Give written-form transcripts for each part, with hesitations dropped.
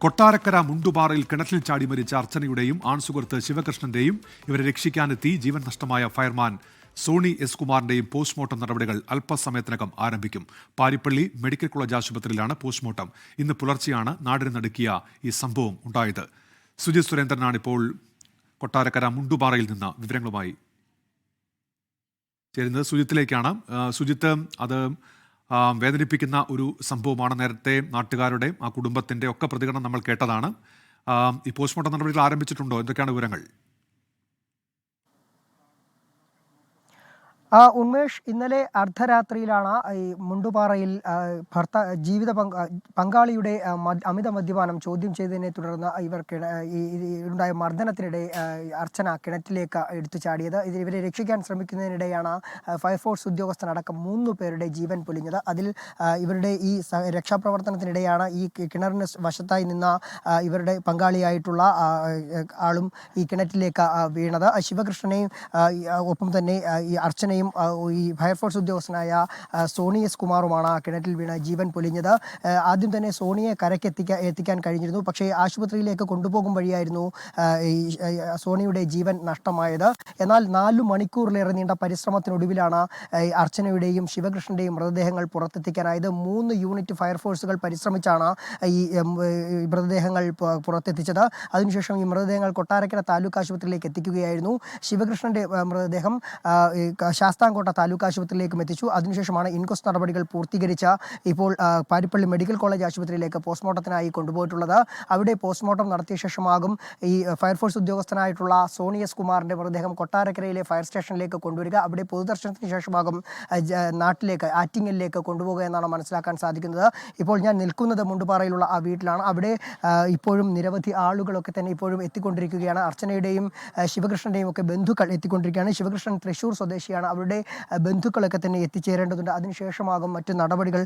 കൊട്ടാരക്കര മുണ്ടുപാറയിൽ കിണറ്റിൽ ചാടി മരിച്ച അർച്ചനയുടെയും ആൺസുഹൃത്ത് ശിവകൃഷ്ണന്റെയും ഇവരെ രക്ഷിക്കാനെത്തി ജീവൻ നഷ്ടമായ ഫയർമാൻ സോണി എസ് കുമാറിന്റെയും പോസ്റ്റ്മോർട്ടം നടപടികൾ അല്പസമയത്തിനകം ആരംഭിക്കും. പാരിപ്പള്ളി മെഡിക്കൽ കോളേജ് ആശുപത്രിയിലാണ് പോസ്റ്റ്മോർട്ടം. ഇന്ന് പുലർച്ചെയാണ് നാടിനെ നടുക്കിയ ഈ സംഭവം ഉണ്ടായത്. സുജിത് സുരേന്ദ്രനാണ് ഇപ്പോൾ കൊട്ടാരക്കര മുണ്ടുപാറയിൽ നിന്ന് വിവരങ്ങളുമായി ചേരുന്നത്. സുജിത്തിലേക്കാണ്. സുജിത്ത്, അത് വേദനിപ്പിക്കുന്ന ഒരു സംഭവമാണ്. നേരത്തെ നാട്ടുകാരുടെ, ആ കുടുംബത്തിന്റെ ഒക്കെ പ്രതികരണം നമ്മൾ കേട്ടതാണ്. ഈ പോസ്റ്റ്മോർട്ടം നടപടികൾ ആരംഭിച്ചിട്ടുണ്ടോ? എന്തൊക്കെയാണ് വിവരങ്ങൾ? ഉന്മേഷ്, ഇന്നലെ അർദ്ധരാത്രിയിലാണ് ഈ മുണ്ടുപാറയിൽ ജീവിത പങ്കാളിയുടെ അമിത മദ്യപാനം ചോദ്യം ചെയ്തതിനെ തുടർന്ന് ഉണ്ടായ മർദ്ദനത്തിനിടെ അർച്ചന കിണറ്റിലേക്ക് എടുത്തു ചാടിയത്. ഇവരെ രക്ഷിക്കാൻ ശ്രമിക്കുന്നതിനിടെയാണ് ഫയർഫോഴ്സ് ഉദ്യോഗസ്ഥനടക്കം 3 പേരുടെ ജീവൻ പൊലിഞ്ഞത്. അതിൽ ഇവരുടെ ഈ രക്ഷാപ്രവർത്തനത്തിനിടെയാണ് ഈ കിണറിന് വശത്തായി നിന്ന ഇവരുടെ പങ്കാളിയായിട്ടുള്ള ആളും ഈ കിണറ്റിലേക്ക് വീണത്. ശിവകൃഷ്ണനെയും ഒപ്പം തന്നെ ഈ അർച്ചനയും ഈ ഫയർഫോഴ്സ് ഉദ്യോഗസ്ഥനായ സോണി എസ് കുമാറുമാണ് കിണറ്റിൽ വീണ ജീവൻ പൊലിഞ്ഞത്. ആദ്യം തന്നെ സോണിയെ കരയ്ക്ക് എത്തിക്കാൻ കഴിഞ്ഞിരുന്നു. പക്ഷേ ആശുപത്രിയിലേക്ക് കൊണ്ടുപോകും വഴിയായിരുന്നു സോണിയുടെ ജീവൻ നഷ്ടമായത്. എന്നാൽ 4 മണിക്കൂറിലേറെ നീണ്ട പരിശ്രമത്തിനൊടുവിലാണ് അർച്ചനയുടെയും ശിവകൃഷ്ണന്റെയും മൃതദേഹങ്ങൾ പുറത്തെത്തിക്കാനായത്. 3 യൂണിറ്റ് ഫയർഫോഴ്സുകൾ പരിശ്രമിച്ചാണ് ഈ മൃതദേഹങ്ങൾ പുറത്തെത്തിച്ചത്. അതിനുശേഷം ഈ മൃതദേഹങ്ങൾ കൊട്ടാരക്കര താലൂക്ക് ആശുപത്രിയിലേക്ക് എത്തിക്കുകയായിരുന്നു. ശിവകൃഷ്ണന്റെ മൃതദേഹം ശാസ്താംകോട്ട താലൂക്ക് ആശുപത്രിയിലേക്കും എത്തിച്ചു. അതിനുശേഷമാണ് ഇൻക്വസ്റ്റ് നടപടികൾ പൂർത്തീകരിച്ച ഇപ്പോൾ പാരിപ്പള്ളി മെഡിക്കൽ കോളേജ് ആശുപത്രിയിലേക്ക് പോസ്റ്റ്മോർട്ടത്തിനായി കൊണ്ടുപോയിട്ടുള്ളത്. അവിടെ പോസ്റ്റ്മോർട്ടം നടത്തിയ ശേഷമാകും ഈ ഫയർഫോഴ്സ് ഉദ്യോഗസ്ഥനായിട്ടുള്ള സോണി എസ് കുമാറിന്റെ മൃതദേഹം കൊട്ടാരക്കരയിലെ ഫയർ സ്റ്റേഷനിലേക്ക് കൊണ്ടുവരിക. അവിടെ പൊതുദർശനത്തിന് ശേഷമാകും നാട്ടിലേക്ക്, ആറ്റിങ്ങലിലേക്ക് കൊണ്ടുപോകുക എന്നാണ് മനസ്സിലാക്കാൻ സാധിക്കുന്നത്. ഇപ്പോൾ ഞാൻ നിൽക്കുന്നത് മുണ്ടുപാറയിലുള്ള ആ വീട്ടിലാണ്. അവിടെ ഇപ്പോഴും നിരവധി ആളുകളൊക്കെ തന്നെ ഇപ്പോഴും എത്തിക്കൊണ്ടിരിക്കുകയാണ്. അർച്ചനയുടെയും ശിവകൃഷ്ണന്റെയും ഒക്കെ ബന്ധുക്കൾ എത്തിക്കൊണ്ടിരിക്കുകയാണ്. ശിവകൃഷ്ണൻ തൃശ്ശൂർ സ്വദേശിയാണ്. അവരുടെ ബന്ധുക്കളൊക്കെ തന്നെ എത്തിച്ചേരേണ്ടതുണ്ട്. അതിനുശേഷമാകും മറ്റു നടപടികൾ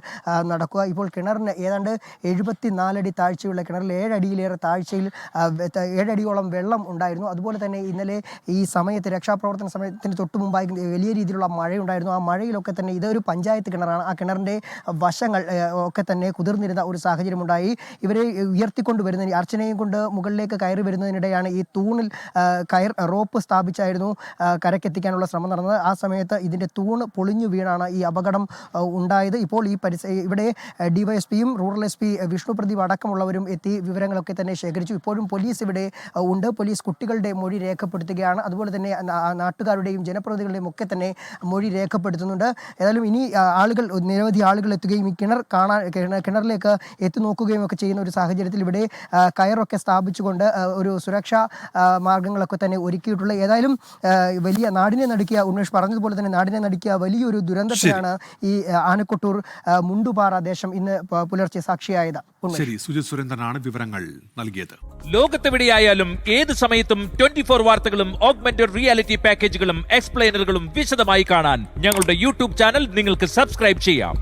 നടക്കുക. ഇപ്പോൾ കിണറിന് ഏതാണ്ട് 74 അടി താഴ്ചയുള്ള കിണറിൽ 7 അടിയിലേറെ താഴ്ചയിൽ 7 അടിയോളം വെള്ളം ഉണ്ടായിരുന്നു. അതുപോലെ തന്നെ ഇന്നലെ ഈ സമയത്ത് രക്ഷാപ്രവർത്തന സമയത്തിന് തൊട്ട് മുമ്പായി വലിയ രീതിയിലുള്ള മഴയുണ്ടായിരുന്നു. ആ മഴയിലൊക്കെ തന്നെ ഇതൊരു പഞ്ചായത്ത് കിണറാണ്. ആ കിണറിൻ്റെ വശങ്ങൾ ഒക്കെ തന്നെ കുതിർന്നിരുന്ന ഒരു സാഹചര്യമുണ്ടായി. ഇവരെ ഉയർത്തിക്കൊണ്ടുവരുന്നതിന് അർച്ചനയും കൊണ്ട് മുകളിലേക്ക് കയറി വരുന്നതിനിടെയാണ് ഈ തൂണിൽ റോപ്പ് സ്ഥാപിച്ചായിരുന്നു കരക്കെത്തിക്കാനുള്ള ശ്രമം നടന്നത്. ആ സമയത്ത് ഇതിൻ്റെ തൂണ് പൊളിഞ്ഞു വീണാണ് ഈ അപകടം ഉണ്ടായത്. ഇപ്പോൾ ഈ ഇവിടെ ഡിവൈഎസ്പിയും rural S P Vishnu Pradeep അടക്കമുള്ളവരും എത്തി വിവരങ്ങളൊക്കെ തന്നെ ശേഖരിച്ചു. ഇപ്പോഴും പോലീസ് ഇവിടെ ഉണ്ട്. പോലീസ് കുട്ടികളുടെ മൊഴി രേഖപ്പെടുത്തുകയാണ്. അതുപോലെ തന്നെ നാട്ടുകാരുടെയും ജനപ്രതിനിധികളുടെയും ഒക്കെ തന്നെ മൊഴി രേഖപ്പെടുത്തുന്നുണ്ട്. ഏതായാലും ഇനി നിരവധി ആളുകൾ എത്തുകയും ഈ കിണറിലേക്ക് എത്തി നോക്കുകയും ഒക്കെ ചെയ്യുന്ന ഒരു സാഹചര്യത്തിൽ ഇവിടെ കയറൊക്കെ സ്ഥാപിച്ചുകൊണ്ട് ഒരു സുരക്ഷാ മാർഗങ്ങളൊക്കെ തന്നെ ഒരുക്കിയിട്ടുള്ള ഏതായാലും വലിയ നാടിനെ നടുക്കിയ, ഉന്മേഷ് പറഞ്ഞതുപോലെ തന്നെ നാടിനെ നടുക്കിയ വലിയൊരു ദുരന്തത്തിലാണ് ഈ ആനക്കൊട്ടൂർ മുണ്ടുപാറ ദേശം ഇന്ന് പുലർച്ചെ സാക്ഷിയായത്. ശരി, സുജിത് സുരേന്ദ്രനാണ് വിവരങ്ങൾ നൽകിയത്. ലോകത്തെവിടെയായാലും ഏത് സമയത്തും 24 വാർത്തകളും ഓഗ്മെന്റഡ് റിയാലിറ്റി പാക്കേജുകളും എക്സ്പ്ലെയിനറുകളും വിശദമായി കാണാൻ ഞങ്ങളുടെ യൂട്യൂബ് ചാനൽ നിങ്ങൾക്ക് സബ്സ്ക്രൈബ് ചെയ്യാം.